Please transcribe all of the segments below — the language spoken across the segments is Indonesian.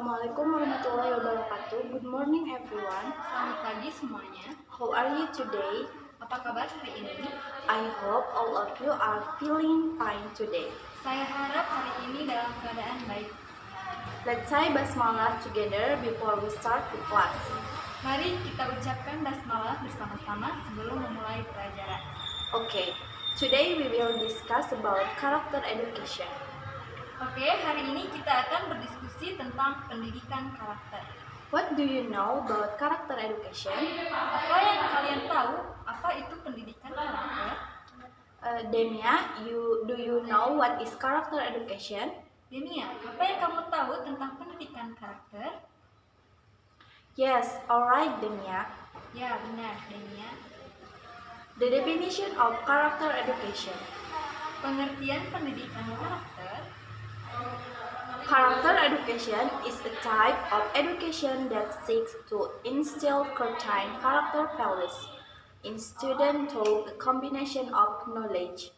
Assalamualaikum warahmatullahi wabarakatuh. Good morning everyone. Selamat pagi semuanya. How are you today? Apa kabar hari ini? I hope all of you are feeling fine today. Saya harap hari ini dalam keadaan baik. Let's say basmalah together before we start the class. Mari kita ucapkan basmalah bersama-sama sebelum memulai pelajaran. Okay, today we will discuss about character education. Oke, hari ini kita akan berdiskusi tentang pendidikan karakter. What do you know about character education? Apa yang kalian tahu? Apa itu pendidikan karakter? Demia, do you know what is character education? Demia, apa yang kamu tahu tentang pendidikan karakter? Yes, alright Demia. Ya, benar, Demia. The definition of character education. Pengertian pendidikan karakter. Character education is a type of education that seeks to instill certain character values in students through a combination of knowledge.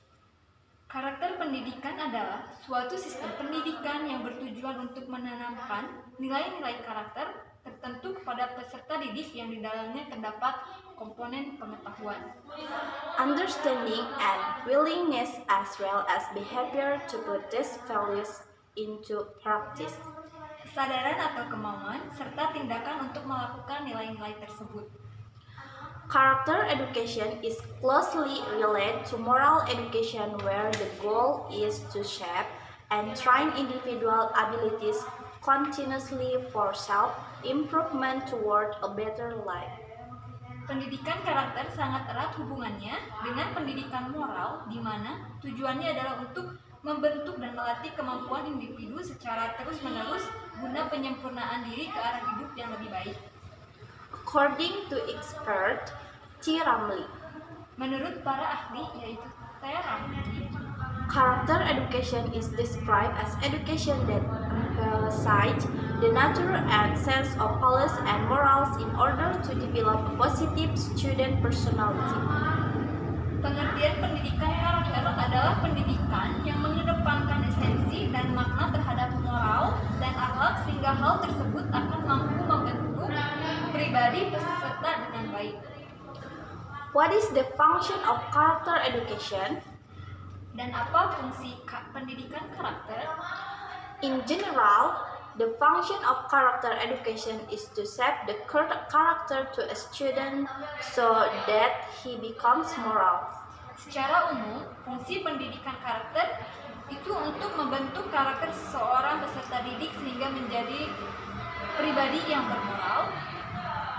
Karakter pendidikan adalah suatu sistem pendidikan yang bertujuan untuk menanamkan nilai-nilai karakter tertentu kepada peserta didik yang di dalamnya terdapat komponen pengetahuan, Understanding and willingness as well as behavior to put these values into practice. Kesadaran atau kemauan serta tindakan untuk melakukan nilai-nilai tersebut. Character education is closely related to moral education where the goal is to shape and train individual abilities continuously for self-improvement toward a better life. Pendidikan karakter sangat erat hubungannya dengan pendidikan moral di mana tujuannya adalah untuk membentuk dan melatih kemampuan individu secara terus-menerus guna penyempurnaan diri ke arah hidup yang lebih baik. According to expert T. Ramlee, menurut para ahli yaitu T. Ramlee, character education is described as education that emphasizes the nature and sense of values and morals in order to develop a positive student personality. Pengertian pendidikan karakter adalah pendidikan yang mengedepankan esensi dan makna terhadap moral dan akhlak sehingga hal tersebut akan mampu membentuk pribadi peserta dengan baik. What is the function of character education? Dan apa fungsi pendidikan karakter? In general, the function of character education is to shape the character to a student so that he becomes moral. Secara umum, fungsi pendidikan karakter itu untuk membentuk karakter seseorang peserta didik sehingga menjadi pribadi yang bermoral,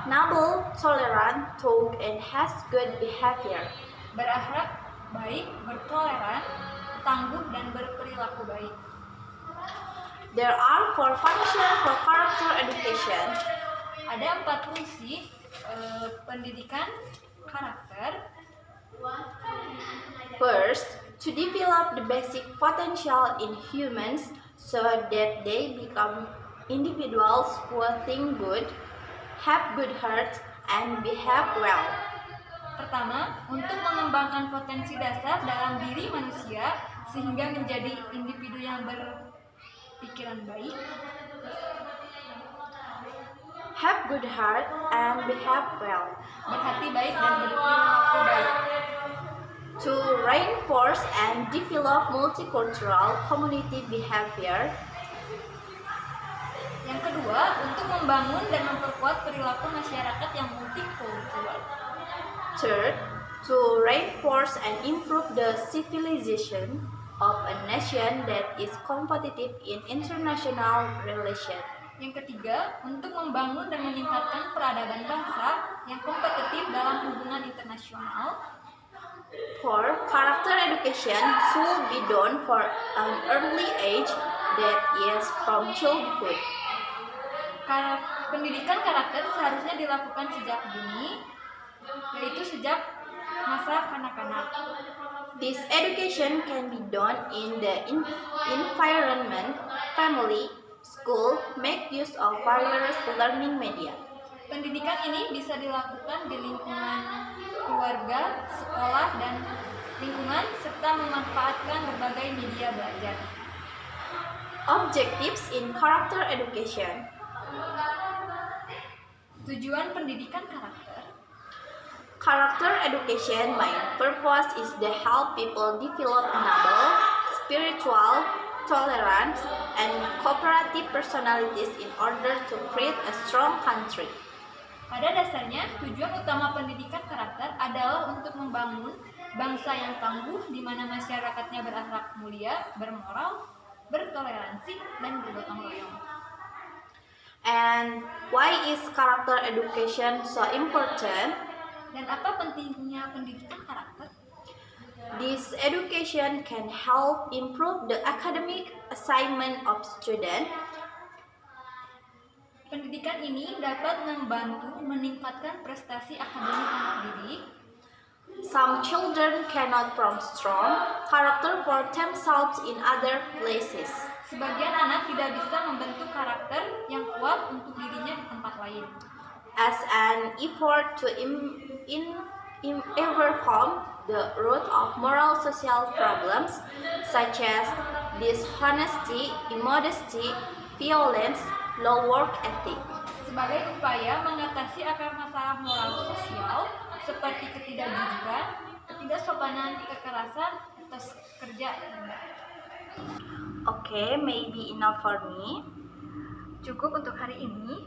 noble, tolerant, thorough, and has good behavior. Berakhlak baik, bertoleran, tangguh, dan berperilaku baik. There are 4 functions for character education. Ada 4 fungsi pendidikan karakter. First, to develop the basic potential in humans so that they become individuals who think good, have good hearts, and behave well. Pertama, untuk mengembangkan potensi dasar dalam diri manusia sehingga menjadi individu yang berpikiran baik, have good heart and behave well. Berhati baik dan berperilaku baik. To reinforce and develop multicultural community behavior. Yang kedua, untuk membangun dan memperkuat perilaku masyarakat yang multikultural. Third, to reinforce and improve the civilization of a nation that is competitive in international relations. Yang ketiga, untuk membangun dan meningkatkan peradaban bangsa yang kompetitif dalam hubungan internasional. For character education should be done for an early age, that is from childhood. Pendidikan karakter seharusnya dilakukan sejak dini, yaitu sejak masa kanak-kanak. This education can be done in the environment, family, school, make use of various learning media. Pendidikan ini bisa dilakukan di lingkungan keluarga, sekolah, dan lingkungan serta memanfaatkan berbagai media belajar. Objectives in character education. Tujuan pendidikan karakter. Character education main purpose is to help people develop noble, spiritual, tolerant, and cooperative personalities in order to create a strong country. Pada dasarnya, tujuan utama pendidikan karakter adalah untuk membangun bangsa yang tangguh di mana masyarakatnya berakhlak mulia, bermoral, bertoleransi, dan bergotong royong. And why is character education so important? Dan apa pentingnya pendidikan karakter? This education can help improve the academic assignment of students. Pendidikan ini dapat membantu meningkatkan prestasi akademik anak didik. Some children cannot form strong character for themselves in other places. Sebagian anak tidak bisa membentuk karakter yang kuat untuk dirinya di tempat lain. As an effort to overcome the root of moral social problems such as dishonesty, immodesty, violence, low work ethic. Sebagai upaya mengatasi akar masalah moral sosial seperti ketidakjujuran, ketidaksopanan, kekerasan, atas kerja rendah. Okay, maybe enough for me. Cukup untuk hari ini.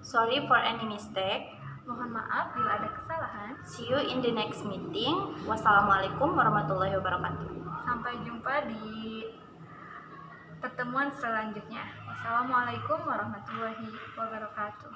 Sorry for any mistake. Mohon maaf bila ada kesalahan. See you in the next meeting. Wassalamualaikum warahmatullahi wabarakatuh. Sampai jumpa di pertemuan selanjutnya. Wassalamualaikum warahmatullahi wabarakatuh.